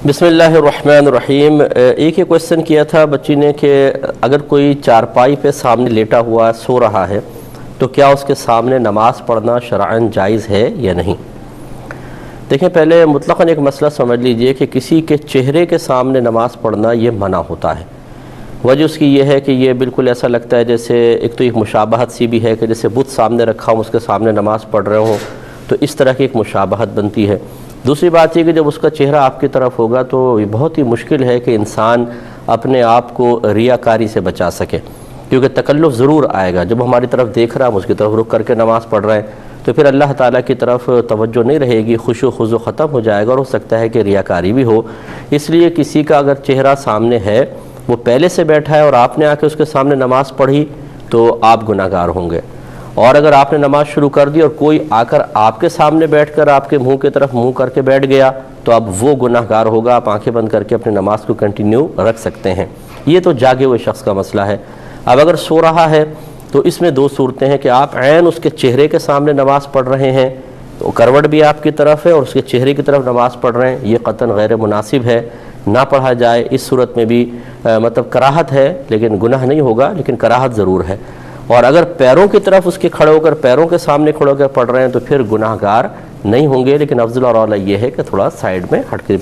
بسم اللہ الرحمن الرحیم۔ ایک کویسچن کیا تھا بچی نے کہ اگر کوئی چارپائی پہ سامنے لیٹا ہوا سو رہا ہے تو کیا اس کے سامنے نماز پڑھنا شرعاً جائز ہے یا نہیں؟ دیکھیں، پہلے مطلقاً ایک مسئلہ سمجھ لیجئے کہ کسی کے چہرے کے سامنے نماز پڑھنا یہ منع ہوتا ہے۔ وجہ اس کی یہ ہے کہ یہ بالکل ایسا لگتا ہے جیسے ایک تو ایک مشابہت سی بھی ہے کہ جیسے بت سامنے رکھا ہوں اس کے سامنے نماز پڑھ رہے ہوں، تو اس طرح کی ایک مشابہت بنتی ہے۔ دوسری بات یہ کہ جب اس کا چہرہ آپ کی طرف ہوگا تو یہ بہت ہی مشکل ہے کہ انسان اپنے آپ کو ریاکاری سے بچا سکے، کیونکہ تکلف ضرور آئے گا۔ جب ہماری طرف دیکھ رہا ہم اس کی طرف رک کر کے نماز پڑھ رہے ہیں تو پھر اللہ تعالیٰ کی طرف توجہ نہیں رہے گی، خشوع و خضوع ختم ہو جائے گا، اور ہو سکتا ہے کہ ریاکاری بھی ہو۔ اس لیے کسی کا اگر چہرہ سامنے ہے، وہ پہلے سے بیٹھا ہے اور آپ نے آ کے اس کے سامنے نماز پڑھی تو آپ گناہ گار ہوں گے، اور اگر آپ نے نماز شروع کر دی اور کوئی آ کر آپ کے سامنے بیٹھ کر آپ کے منہ کی طرف منہ کر کے بیٹھ گیا تو اب وہ گناہ گار ہوگا۔ آپ آنکھیں بند کر کے اپنی نماز کو کنٹینیو رکھ سکتے ہیں۔ یہ تو جاگے ہوئے شخص کا مسئلہ ہے۔ اب اگر سو رہا ہے تو اس میں دو صورتیں ہیں کہ آپ عین اس کے چہرے کے سامنے نماز پڑھ رہے ہیں، تو کروٹ بھی آپ کی طرف ہے اور اس کے چہرے کی طرف نماز پڑھ رہے ہیں، یہ قطعاً غیر مناسب ہے، نہ پڑھا جائے۔ اس صورت میں بھی مطلب کراہت ہے، لیکن گناہ نہیں ہوگا، لیکن کراہت ضرور ہے۔ اور اگر پیروں کی طرف اس کے کھڑے ہو کر پیروں کے سامنے کھڑے ہو کر پڑھ رہے ہیں تو پھر گناہ گار نہیں ہوں گے، لیکن افضل اور اولیٰ یہ ہے کہ تھوڑا سائیڈ میں ہٹ کے